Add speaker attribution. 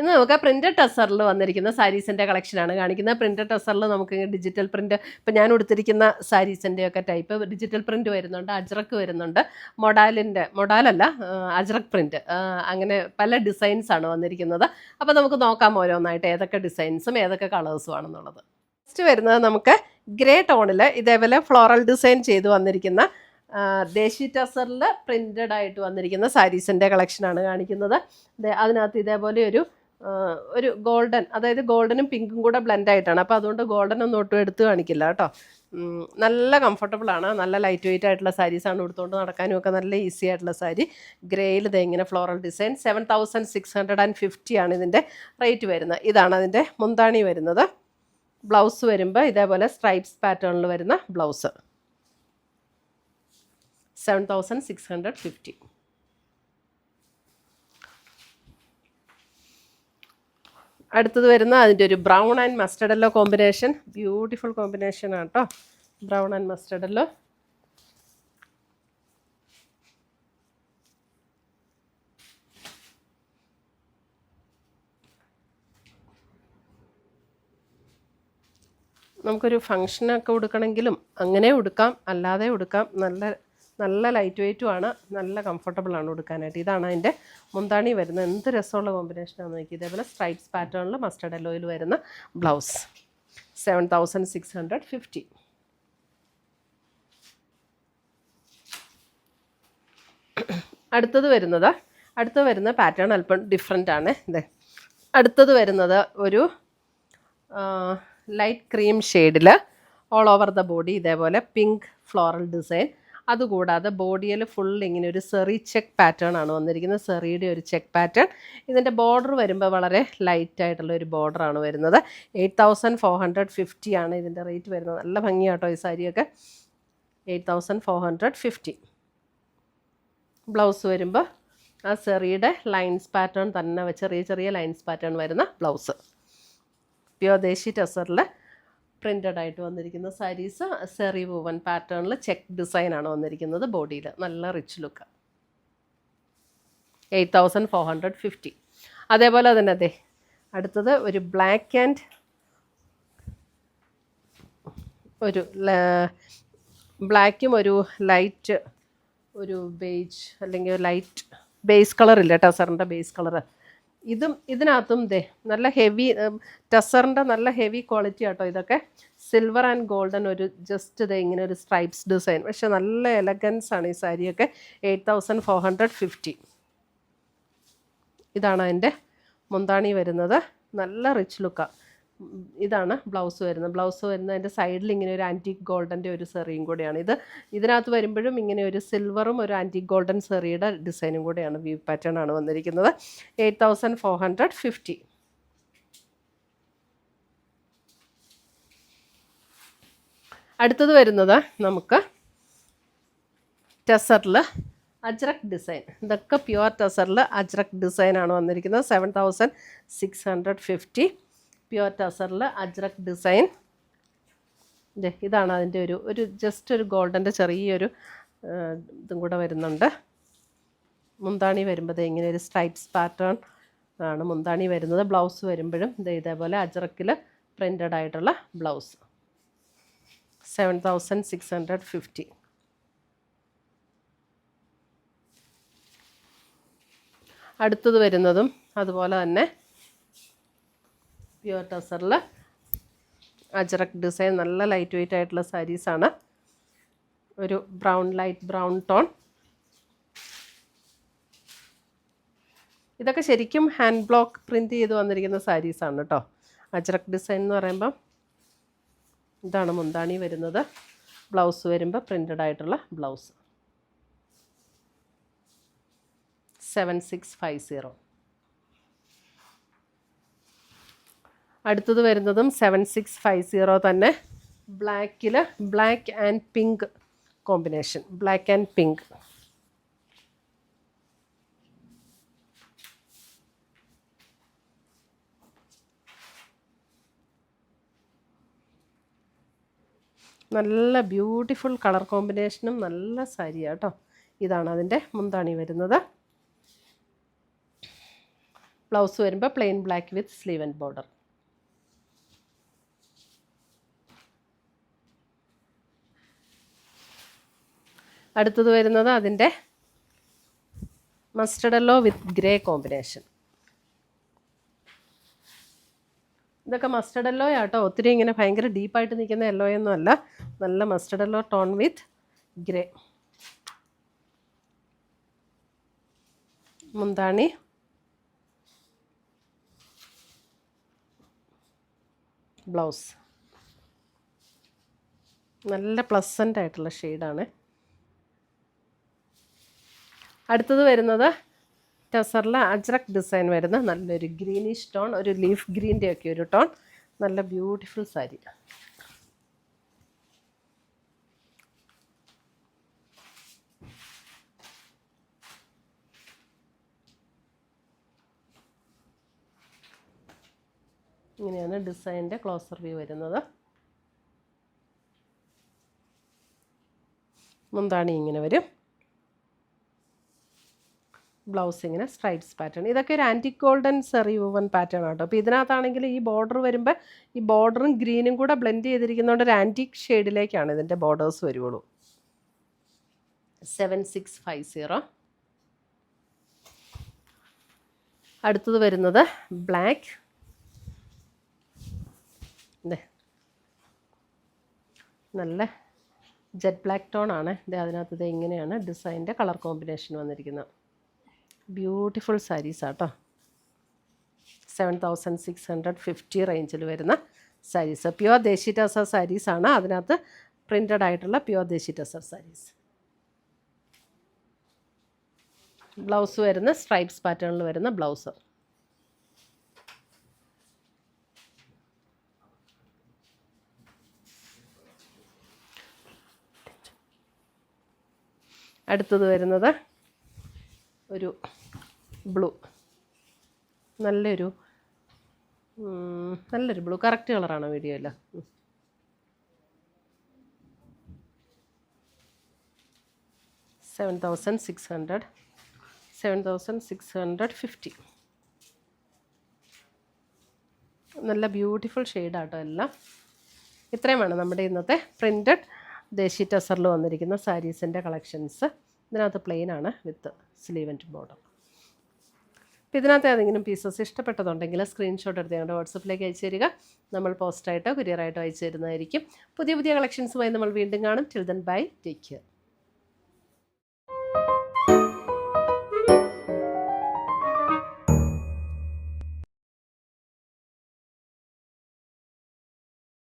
Speaker 1: ഇന്ന് നമുക്ക് പ്രിന്റഡ് ടസറിൽ വന്നിരിക്കുന്ന സാരീസിൻ്റെ കളക്ഷനാണ് കാണിക്കുന്നത്. പ്രിന്റഡ് ടസറിൽ നമുക്ക് ഡിജിറ്റൽ പ്രിന്റ്, ഇപ്പം ഞാൻ കൊടുത്തിരിക്കുന്ന സാരീസിൻ്റെ ഒക്കെ ടൈപ്പ് ഡിജിറ്റൽ പ്രിന്റ് വരുന്നുണ്ട്, അജ്രക്ക് വരുന്നുണ്ട്, മൊഡാലല്ല അജ്രക് പ്രിന്റ്, അങ്ങനെ പല ഡിസൈൻസാണ് വന്നിരിക്കുന്നത്. അപ്പോൾ നമുക്ക് നോക്കാം ഓരോന്നായിട്ട് ഏതൊക്കെ ഡിസൈൻസും ഏതൊക്കെ കളേഴ്സും ആണെന്നുള്ളത്. ഫസ്റ്റ് വരുന്നത് നമുക്ക് ഗ്രേ ടോണിൽ ഇതേപോലെ ഫ്ലോറൽ ഡിസൈൻ ചെയ്ത് വന്നിരിക്കുന്ന ദേശി ടസറിൽ പ്രിന്റഡ് ആയിട്ട് വന്നിരിക്കുന്ന സാരീസിൻ്റെ കളക്ഷനാണ് കാണിക്കുന്നത്. അതിനകത്ത് ഇതേപോലെ ഒരു ഗോൾഡൻ, അതായത് ഗോൾഡനും പിങ്കും കൂടെ ബ്ലെൻഡ് ആയിട്ടാണ്. അപ്പോൾ അതുകൊണ്ട് ഗോൾഡൻ ഒന്നും ഒട്ടും എടുത്ത് കാണിക്കില്ല കേട്ടോ. നല്ല കംഫർട്ടബിളാണ്, നല്ല ലൈറ്റ് വെയിറ്റ് ആയിട്ടുള്ള സാരീസാണ്, എടുത്തുകൊണ്ട് നടക്കാനും ഒക്കെ നല്ല ഈസി ആയിട്ടുള്ള സാരി. ഗ്രേയിൽ ഇങ്ങനെ ഫ്ലോറൽ ഡിസൈൻ 7650 ആണ് ഇതിൻ്റെ റേറ്റ് വരുന്നത്. ഇതാണ് അതിൻ്റെ മുന്താണി വരുന്നത്. ബ്ലൗസ് വരുമ്പോൾ ഇതേപോലെ സ്ട്രൈപ്സ് പാറ്റേണിൽ വരുന്ന ബ്ലൗസ് 7650. അടുത്തത് വരുന്ന അതിൻ്റെ ഒരു brown and mustard yellow combination. Beautiful combination ആണ് കേട്ടോ, ബ്രൗൺ ആൻഡ് മസ്റ്റർഡ് യെല്ലോ. നമുക്കൊരു ഫങ്ഷനൊക്കെ ഉടുക്കണമെങ്കിലും അങ്ങനെ ഉടുക്കാം, അല്ലാതെ ഉടുക്കാം. നല്ല ലൈറ്റ് വെയ്റ്റുമാണ്, നല്ല കംഫർട്ടബിളാണ് ഉടുക്കാനായിട്ട്. ഇതാണ് അതിൻ്റെ മുന്താണി വരുന്നത്. എന്ത് രസമുള്ള കോമ്പിനേഷനാണെന്ന് നോക്കി. ഇതേപോലെ സ്ട്രൈപ്സ് പാറ്റേണിൽ മസ്റ്റർഡ് യെല്ലോയിൽ വരുന്ന ബ്ലൗസ് 7650. അടുത്തത് വരുന്ന പാറ്റേൺ അല്പം ഡിഫറെൻ്റ് ആണ്. അടുത്തത് വരുന്നത് ഒരു ലൈറ്റ് ക്രീം ഷെയ്ഡിൽ ഓൾ ഓവർ ദ ബോഡി ഇതേപോലെ പിങ്ക് ഫ്ലോറൽ ഡിസൈൻ. അതുകൂടാതെ ബോഡിയിൽ ഫുൾ ഇങ്ങനെ ഒരു സെറി ചെക്ക് പാറ്റേൺ ആണ് വന്നിരിക്കുന്നത്, സെറിയുടെ ഒരു ചെക്ക് പാറ്റേൺ. ഇതിൻ്റെ ബോർഡർ വരുമ്പോൾ വളരെ ലൈറ്റ് ആയിട്ടുള്ള ഒരു ബോർഡറാണ് വരുന്നത്. 8450 ആണ് ഇതിൻ്റെ റേറ്റ് വരുന്നത്. നല്ല ഭംഗിയാട്ടോ ഈ സാരിയൊക്കെ. 8450. ബ്ലൗസ് വരുമ്പോൾ ആ സെറിയുടെ ലൈൻസ് പാറ്റേൺ തന്നെ, ചെറിയ ചെറിയ ലൈൻസ് പാറ്റേൺ വരുന്ന ബ്ലൗസ്. പ്യോർ ദേശി ടസറിൽ പ്രിൻ്റഡ് ആയിട്ട് വന്നിരിക്കുന്ന സാരീസ്. സെറി വൂവൻ പാറ്റേണിൽ ചെക്ക് ഡിസൈനാണ് വന്നിരിക്കുന്നത് ബോഡിയിൽ. നല്ല റിച്ച് ലുക്ക്. 8450. അതേപോലെ തന്നെ അടുത്തത് ഒരു ബ്ലാക്ക് ആൻഡ് ഒരു ബ്ലാക്കും ഒരു ലൈറ്റ് ഒരു ബേജ് അല്ലെങ്കിൽ ലൈറ്റ് ബേസ് കളറില്ല, ടസറിൻ്റെ ബേസ് കളറ്. ഇതിനകത്തും നല്ല ഹെവി ടസറിൻ്റെ നല്ല ഹെവി ക്വാളിറ്റി ആട്ടോ ഇതൊക്കെ. സിൽവർ ആൻഡ് ഗോൾഡൻ ഒരു ജസ്റ്റ് ഇങ്ങനെ ഒരു സ്ട്രൈപ്സ് ഡിസൈൻ, പക്ഷെ നല്ല എലഗൻസ് ആണ് ഈ സാരിയൊക്കെ. 8450. ഇതാണ് അതിൻ്റെ മുന്താണി വരുന്നത്. നല്ല റിച്ച് ലുക്കാണ്. ഇതാണ് ബ്ലൗസ് വരുന്നത്. അതിൻ്റെ സൈഡിൽ ഇങ്ങനെ ഒരു ആൻറ്റിക് ഗോൾഡൻ്റെ ഒരു സെറിയും കൂടെയാണ്. ഇതിനകത്ത് വരുമ്പോഴും ഇങ്ങനെ ഒരു സിൽവറും ഒരു ആൻറ്റിക് ഗോൾഡൻ സെറിയുടെ ഡിസൈനും കൂടെയാണ്, വ്യൂ പാറ്റേൺ ആണ് വന്നിരിക്കുന്നത്. 8450. അടുത്തത് വരുന്നത് നമുക്ക് ടസറിൽ അജ്രക് ഡിസൈൻ. ഇതൊക്കെ പ്യുവർ ടസറിൽ അജ്രക് ഡിസൈനാണ് വന്നിരിക്കുന്നത്. 7650. പ്യുവർ ടസറിൽ അജ്രക് ഡിസൈൻ. ഇതാണ് അതിൻ്റെ ഒരു ജസ്റ്റ് ഒരു ഗോൾഡൻ്റെ ചെറിയൊരു ഇതും കൂടെ വരുന്നുണ്ട്. മുന്താണി വരുമ്പോൾ ഇങ്ങനെ ഒരു സ്ട്രൈപ്സ് പാറ്റേൺ ആണ് മുന്താണി വരുന്നത്. ബ്ലൗസ് വരുമ്പോഴും ഇതേപോലെ അജ്രക്കിൽ പ്രിൻ്റഡ് ആയിട്ടുള്ള ബ്ലൗസ്. 7650. അടുത്തത് വരുന്നതും അതുപോലെ തന്നെ പ്യുവർ ടസറിൽ അജ്രക് ഡിസൈൻ. നല്ല ലൈറ്റ് വെയിറ്റ് ആയിട്ടുള്ള സാരീസാണ്. ഒരു ലൈറ്റ് ബ്രൗൺ ടോൺ. ഇതൊക്കെ ശരിക്കും ഹാൻഡ് ബ്ലോക്ക് പ്രിൻ്റ് ചെയ്ത് വന്നിരിക്കുന്ന സാരീസാണ് കേട്ടോ. അജ്രക് ഡിസൈൻ എന്ന് പറയുമ്പം ഇതാണ് മുന്താണി വരുന്നത്. ബ്ലൗസ് വരുമ്പോൾ പ്രിൻ്റഡ് ആയിട്ടുള്ള ബ്ലൗസ്. 7650. അടുത്തത് വരുന്നതും 7650 തന്നെ. ബ്ലാക്കിൽ black and pink combination. Black and pink. നല്ല ബ്യൂട്ടിഫുൾ കളർ കോമ്പിനേഷനും നല്ല സാരിയാണ് കേട്ടോ. ഇതാണ് അതിൻ്റെ മുന്താണി വരുന്നത്. ബ്ലൗസ് വരുമ്പോൾ plain black with sleeve and border. അടുത്തത് വരുന്നത് അതിൻ്റെ mustard yellow with grey combination. ഇതൊക്കെ മസ്റ്റർഡ് യെല്ലോ ആട്ടോ, ഒത്തിരി ഇങ്ങനെ ഭയങ്കര ഡീപ്പായിട്ട് നിൽക്കുന്ന യെല്ലോ ഒന്നും അല്ല, നല്ല മസ്റ്റർഡ് യെല്ലോ ടോൺ വിത്ത് ഗ്രേ. മുന്താണി ബ്ലൗസ് നല്ല പ്ലസൻ്റ് ആയിട്ടുള്ള ഷെയ്ഡാണ്. അടുത്തത് വരുന്നത് ടസറിൽ അജ്രക് ഡിസൈൻ വരുന്ന നല്ലൊരു ഗ്രീനിഷ് ടോൺ, ഒരു ലീഫ് ഗ്രീൻ്റെ ഒക്കെ ഒരു ടോൺ, നല്ല ബ്യൂട്ടിഫുൾ സാരി. ഇങ്ങനെയാണ് ഡിസൈനിൻ്റെ ക്ലോസർ വ്യൂ വരുന്നത്. മുന്താണി ഇങ്ങനെ വരും, ബ്ലൗസ് ഇങ്ങനെ സ്ട്രൈപ്സ് പാറ്റേൺ. ഇതൊക്കെ ഒരു ആൻറ്റിക് ഗോൾഡൻ സെറി വൂവൻ പാറ്റേൺ ആട്ടോ. അപ്പോൾ ഇതിനകത്താണെങ്കിൽ ഈ ബോർഡർ വരുമ്പോൾ ഈ ബോർഡറും ഗ്രീനും കൂടെ ബ്ലെൻഡ് ചെയ്തിരിക്കുന്നതുകൊണ്ട് ഒരു ആൻറ്റിക് ഷെയ്ഡിലേക്കാണ് ഇതിൻ്റെ ബോർഡേഴ്സ് വരുള്ളൂ. 7650. അടുത്തത് വരുന്നത് ബ്ലാക്ക്, നല്ല ജെറ്റ് ബ്ലാക്ക് ടോൺ ആണ് ഇത്. അതിനകത്ത് ഇത് ഇങ്ങനെയാണ് ഡിസൈൻ്റെ കളർ കോമ്പിനേഷൻ വന്നിരിക്കുന്നത്. ബ്യൂട്ടിഫുൾ സാരീസ് ആട്ടോ. 7650 റേഞ്ചിൽ വരുന്ന സാരീസ്, പ്യുവർ ദേശി ടസർ സാരീസാണ്. അതിനകത്ത് പ്രിൻ്റഡ് ആയിട്ടുള്ള പ്യുവർ ദേശി ടസർ സാരീസ്. ബ്ലൗസ് വരുന്ന സ്ട്രൈപ്സ് പാറ്റേണിൽ വരുന്ന ബ്ലൗസ്. അടുത്തത് വരുന്നത് ഒരു ബ്ലൂ, നല്ലൊരു ബ്ലൂ. കറക്റ്റ് കളറാണോ വീഡിയോയിൽ? 7650. നല്ല ബ്യൂട്ടിഫുൾ ഷെയ്ഡാട്ടോ എല്ലാം. ഇത്രയുമാണ് നമ്മുടെ ഇന്നത്തെ പ്രിൻറ്റഡ് ദേശി ടസറിൽ വന്നിരിക്കുന്ന സാരീസിൻ്റെ കളക്ഷൻസ്. ഇതിനകത്ത് പ്ലെയിൻ ആണ് വിത്ത് സ്ലീവ് ആൻഡ് ബോർഡർ. അപ്പോൾ ഇതിനകത്ത് ഏതെങ്കിലും പീസസ് ഇഷ്ടപ്പെട്ടതുണ്ടെങ്കിൽ സ്ക്രീൻഷോട്ട് എടുത്ത് ഞങ്ങളുടെ വാട്സപ്പിലേക്ക് അയച്ചു തരിക. നമ്മൾ പോസ്റ്റായിട്ടോ കൊറിയറായിട്ടോ അയച്ചു തരുന്നതായിരിക്കും. പുതിയ പുതിയ കളക്ഷൻസുമായി നമ്മൾ വീണ്ടും കാണും. Till then bye, take care.